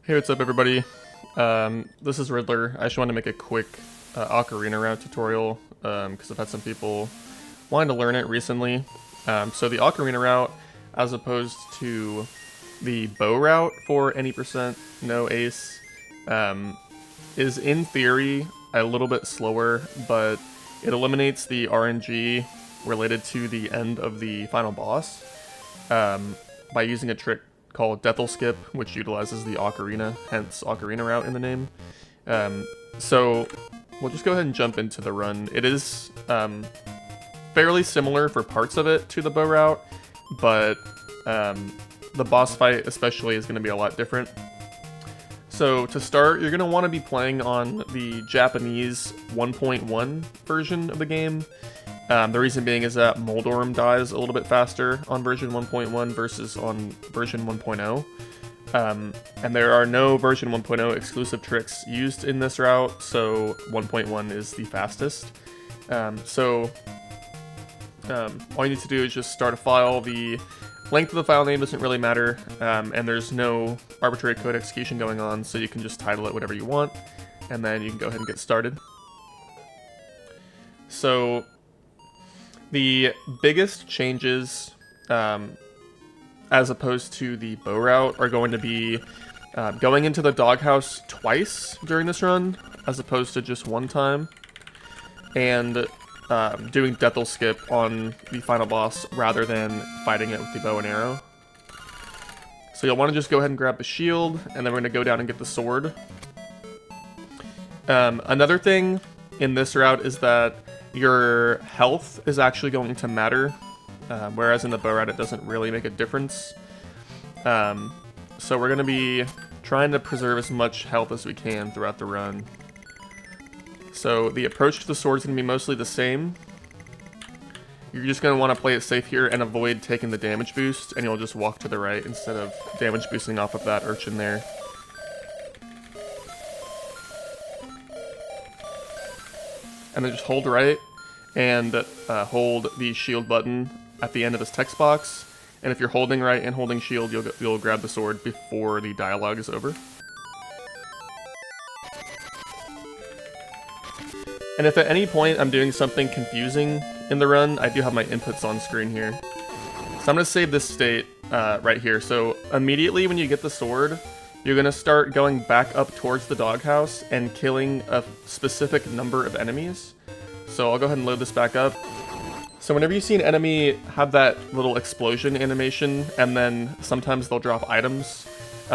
Hey, what's up, everybody? This is Riddler. I just wanted to make a quick Ocarina route tutorial because I've had some people wanting to learn it recently. So the Ocarina route, as opposed to the bow route for any percent no ace, is in theory a little bit slower, but it eliminates the RNG related to the end of the final boss by using a trick called Death'll Skip, which utilizes the Ocarina, hence Ocarina route in the name. So we'll just go ahead and jump into the run. It is fairly similar for parts of it to the bow route, but the boss fight especially is going to be a lot different. So to start, you're going to want to be playing on the Japanese 1.1 version of the game. The reason being is that Moldorm dies a little bit faster on version 1.1 versus on version 1.0. And there are no version 1.0 exclusive tricks used in this route, so 1.1 is the fastest. All you need to do is just start a file. The length of the file name doesn't really matter, and there's no arbitrary code execution going on, so you can just title it whatever you want, and then you can go ahead and get started. So the biggest changes, as opposed to the bow route, are going to be going into the doghouse twice during this run, as opposed to just one time, and doing Death'll Skip on the final boss rather than fighting it with the bow and arrow. So you'll want to just go ahead and grab the shield, and then we're going to go down and get the sword. Another thing in this route is that your health is actually going to matter, whereas in the bow route it doesn't really make a difference. So we're going to be trying to preserve as much health as we can throughout the run. So the approach to the sword is going to be mostly the same. You're just going to want to play it safe here and avoid taking the damage boost, and you'll just walk to the right instead of damage boosting off of that urchin there. And then just hold right and hold the shield button at the end of this text box. And if you're holding right and holding shield, you'll grab the sword before the dialogue is over. And if at any point I'm doing something confusing in the run, I do have my inputs on screen here. So I'm going to save this state right here. So immediately when you get the sword, you're going to start going back up towards the doghouse and killing a specific number of enemies. So I'll go ahead and load this back up. So whenever you see an enemy have that little explosion animation, and then sometimes they'll drop items,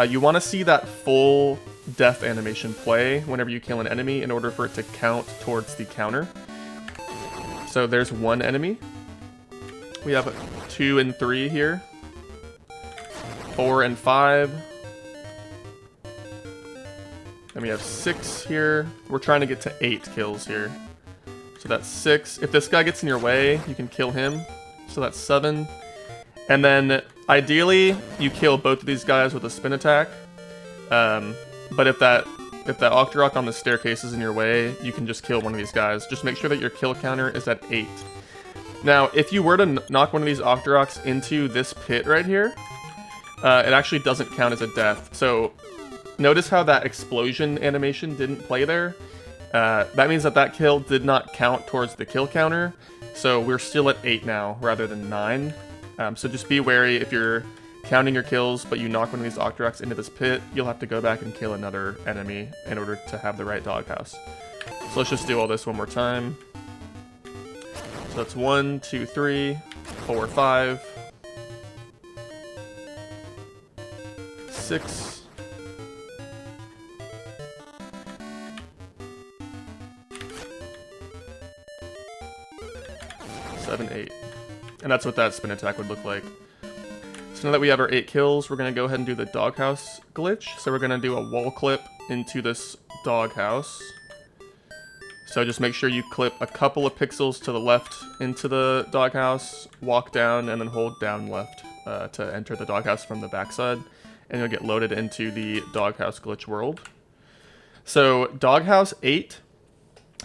you want to see that full death animation play whenever you kill an enemy in order for it to count towards the counter. So there's one enemy. We have 2 and 3 here. 4 and 5. Then we have 6 here. We're trying to get to 8 kills here. So that's 6. If this guy gets in your way, you can kill him. So that's 7. And then, ideally, you kill both of these guys with a spin attack. But if that Octorok on the staircase is in your way, you can just kill one of these guys. Just make sure that your kill counter is at 8. Now, if you were to knock one of these Octoroks into this pit right here, it actually doesn't count as a death. So notice how that explosion animation didn't play there. That means that kill did not count towards the kill counter, so we're still at 8 now rather than 9. So just be wary if you're counting your kills, but you knock one of these Octoroks into this pit, you'll have to go back and kill another enemy in order to have the right doghouse. So let's just do all this one more time. So that's 1, 2, 3, 4, 5, 6, 7, 8. And that's what that spin attack would look like. So now that we have our 8 kills, we're going to go ahead and do the doghouse glitch. So we're going to do a wall clip into this doghouse. So just make sure you clip a couple of pixels to the left into the doghouse, walk down, and then hold down left to enter the doghouse from the backside. And you'll get loaded into the doghouse glitch world. So doghouse 8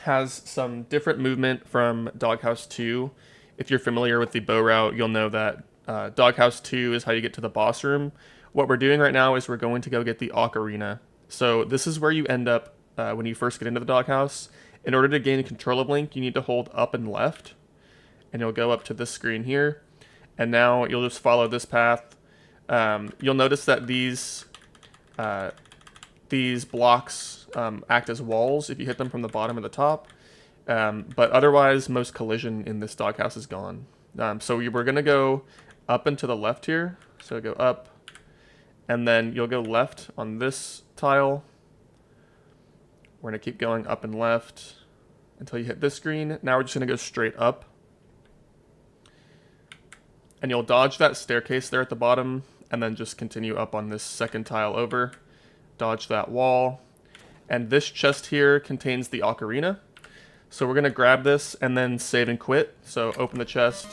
has some different movement from doghouse 2. If you're familiar with the bow route, you'll know that Doghouse 2 is how you get to the boss room, what we're doing right now is we're going to go get the Ocarina. So this is where you end up when you first get into the doghouse. In order to gain control of Link, you need to hold up and left, and you'll go up to this screen here. And now you'll just follow this path. You'll notice that these blocks act as walls if you hit them from the bottom or the top. But otherwise, most collision in this doghouse is gone. So we're going to go up and to the left here. So go up, and then you'll go left on this tile. We're going to keep going up and left until you hit this screen. Now we're just going to go straight up. And you'll dodge that staircase there at the bottom, and then just continue up on this second tile over. Dodge that wall. And this chest here contains the Ocarina. So we're going to grab this and then save and quit. So open the chest,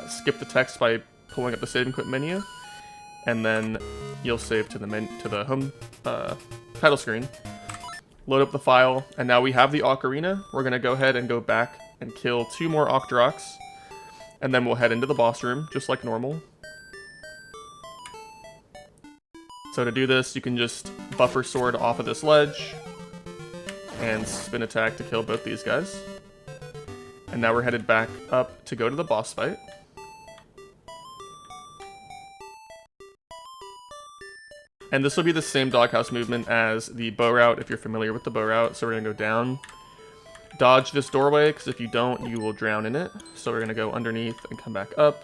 skip the text by pulling up the save and quit menu, and then you'll save to the home title screen. Load up the file, and now we have the Ocarina. We're going to go ahead and go back and kill 2 more Octoroks, and then we'll head into the boss room, just like normal. So to do this, you can just buffer sword off of this ledge, and spin attack to kill both these guys. And now we're headed back up to go to the boss fight. And this will be the same doghouse movement as the bow route if you're familiar with the bow route. So we're going to go down, dodge this doorway, because if you don't, you will drown in it. So we're going to go underneath and come back up.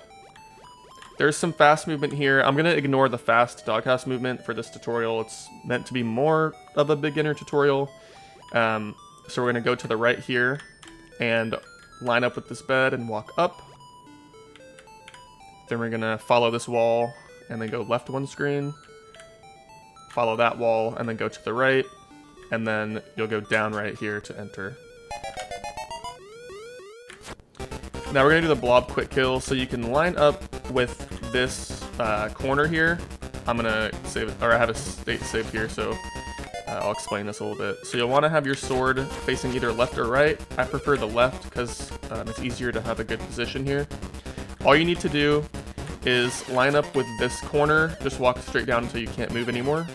There's some fast movement here. I'm going to ignore the fast doghouse movement for this tutorial. It's meant to be more of a beginner tutorial. So we're going to go to the right here and line up with this bed and walk up. Then we're going to follow this wall and then go left one screen. Follow that wall and then go to the right, and then you'll go down right here to enter. Now we're going to do the blob quick kill, so you can line up with this corner here. I'm going to save it, or I have a state saved here, so I'll explain this a little bit. So you'll want to have your sword facing either left or right. I prefer the left because it's easier to have a good position here. All you need to do is line up with this corner, just walk straight down until you can't move anymore,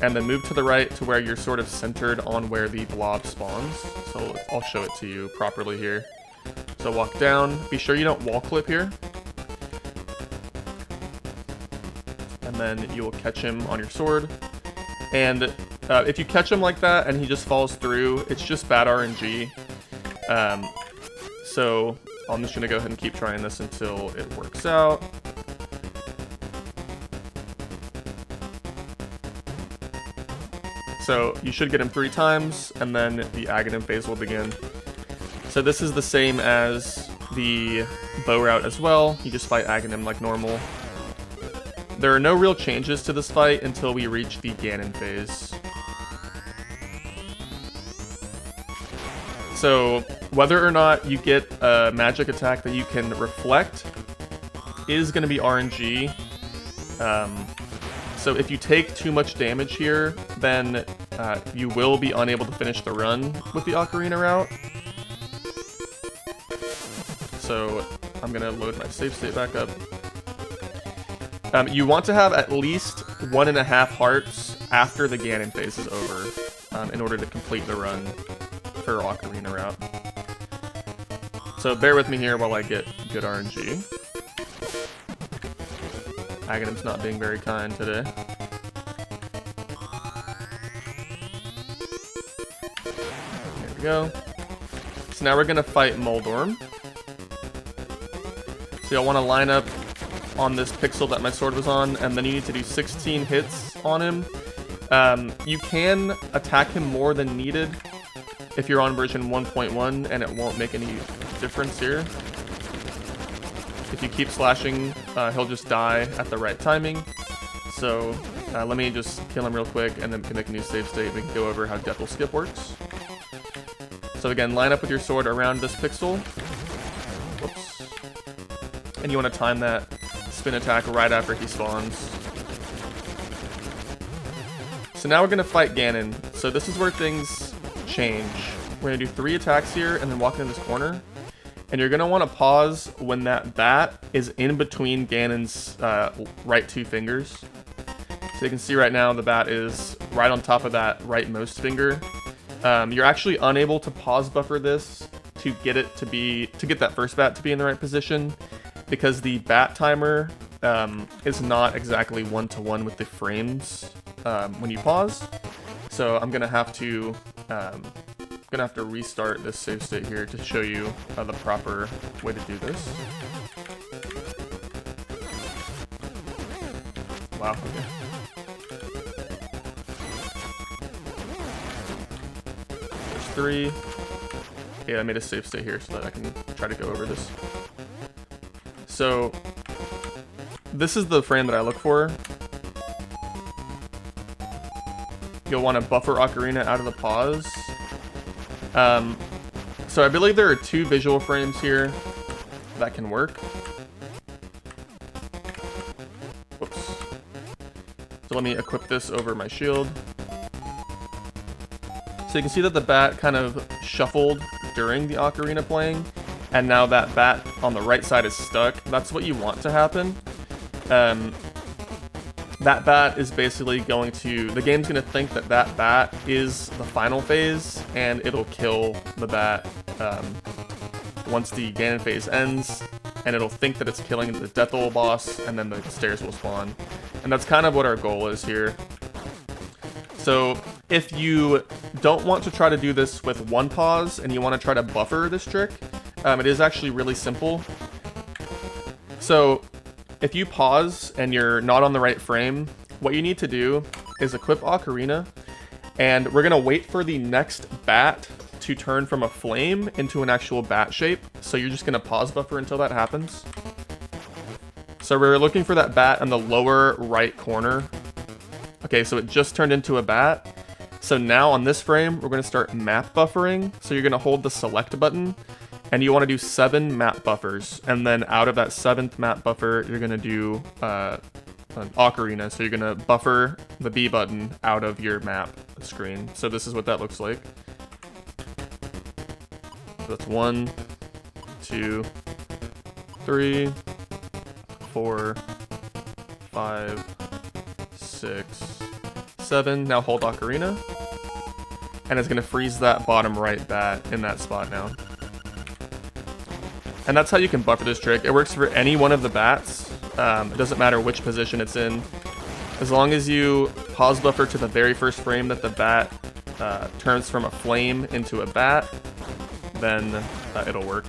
and then move to the right to where you're sort of centered on where the blob spawns. So I'll show it to you properly here. So walk down, be sure you don't wall clip here, and then you will catch him on your sword. And if you catch him like that and he just falls through, it's just bad RNG. So I'm just gonna go ahead and keep trying this until it works out. So you should get him 3 times, and then the Aghanim phase will begin. So this is the same as the bow route as well. You just fight Aghanim like normal. There are no real changes to this fight until we reach the Ganon phase. So whether or not you get a magic attack that you can reflect is going to be RNG. So if you take too much damage here, then you will be unable to finish the run with the Ocarina route. So I'm going to load my save state back up. You want to have at least 1.5 hearts after the Ganon phase is over in order to complete the run for Ocarina route. So bear with me here while I get good RNG. Aghanim's not being very kind today. There we go. So now we're going to fight Moldorm. So you'll want to line up on this pixel that my sword was on, and then you need to do 16 hits on him. You can attack him more than needed if you're on version 1.1, and it won't make any difference here. If you keep slashing, he'll just die at the right timing. So let me just kill him real quick, and then we can make a new save state. We can go over how Death Will Skip works. So again, line up with your sword around this pixel. Whoops. And you want to time that spin attack right after he spawns. So now we're going to fight Ganon. So this is where things change. We're going to do 3 attacks here, and then walk into this corner. And you're going to want to pause when that bat is in between Ganon's right 2 fingers. So you can see right now the bat is right on top of that rightmost finger. You're actually unable to pause buffer this to get it to get that first bat to be in the right position, because the bat timer is not exactly 1-to-1 with the frames when you pause. So I'm gonna have to restart this save state here to show you the proper way to do this. Wow. Okay. There's 3. Yeah, I made a save state here so that I can try to go over this. So this is the frame that I look for. You'll want to buffer Ocarina out of the pause. So I believe there are 2 visual frames here that can work. Whoops. So let me equip this over my shield. So you can see that the bat kind of shuffled during the Ocarina playing, and now that bat on the right side is stuck. That's what you want to happen. That bat is basically going to, the game's going to think that that bat is the final phase, and it'll kill the bat once the Ganon phase ends, and it'll think that it's killing the Death Hole boss, and then the stairs will spawn. And that's kind of what our goal is here. So if you don't want to try to do this with 1 pause, and you want to try to buffer this trick, it is actually really simple. So if you pause and you're not on the right frame, what you need to do is equip Ocarina, and we're gonna wait for the next bat to turn from a flame into an actual bat shape. So you're just gonna pause buffer until that happens. So we're looking for that bat in the lower right corner. Okay, so it just turned into a bat. So now on this frame, we're gonna start map buffering. So you're gonna hold the select button, and you want to do 7 map buffers, and then out of that 7th map buffer, you're going to do an Ocarina, so you're going to buffer the B button out of your map screen. So this is what that looks like. So that's 1, 2, 3, 4, 5, 6, 7. Now hold Ocarina, and it's going to freeze that bottom right bat in that spot now. And that's how you can buffer this trick. It works for any one of the bats. It doesn't matter which position it's in. As long as you pause buffer to the very first frame that the bat turns from a flame into a bat, then it'll work.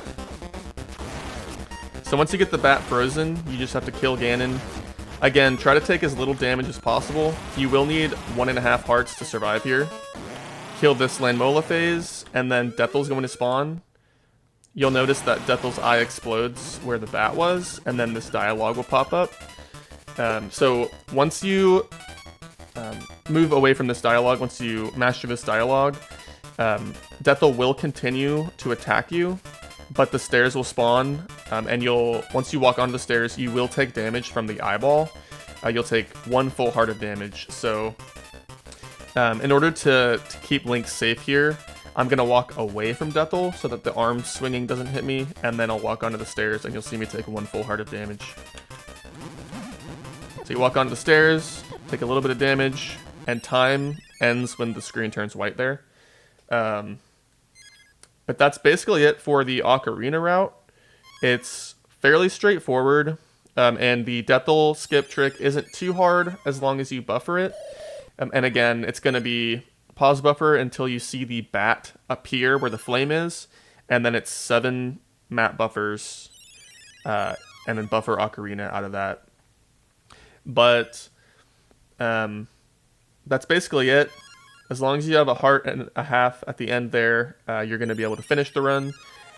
So once you get the bat frozen, you just have to kill Ganon. Again, try to take as little damage as possible. You will need 1.5 hearts to survive here. Kill this Landmola phase, and then Death Hole's going to spawn. You'll notice that Death Hole's eye explodes where the bat was, and then this dialogue will pop up. So once you move away from this dialogue, once you master this dialogue, Death Hole will continue to attack you, but the stairs will spawn, and once you walk onto the stairs, you will take damage from the eyeball. You'll take 1 full heart of damage. So in order to keep Link safe here, I'm going to walk away from Death Hole so that the arm swinging doesn't hit me, and then I'll walk onto the stairs, and you'll see me take 1 full heart of damage. So you walk onto the stairs, take a little bit of damage, and time ends when the screen turns white there. But that's basically it for the Ocarina route. It's fairly straightforward, and the Death Hole skip trick isn't too hard as long as you buffer it. And again, it's going to be pause buffer until you see the bat appear where the flame is, and then it's 7 map buffers, and then buffer Ocarina out of that. But that's basically it. As long as you have a heart and a half at the end there, you're going to be able to finish the run.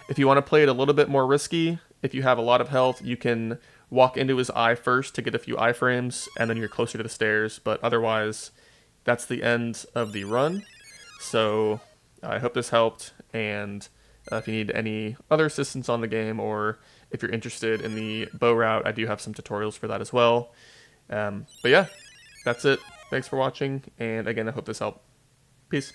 If you want to play it a little bit more risky, if you have a lot of health, you can walk into his eye first to get a few iframes, and then you're closer to the stairs. But otherwise, that's the end of the run. So I hope this helped, and if you need any other assistance on the game, or if you're interested in the bow route, I do have some tutorials for that as well. But yeah, that's it. Thanks for watching, and again, I hope this helped. Peace.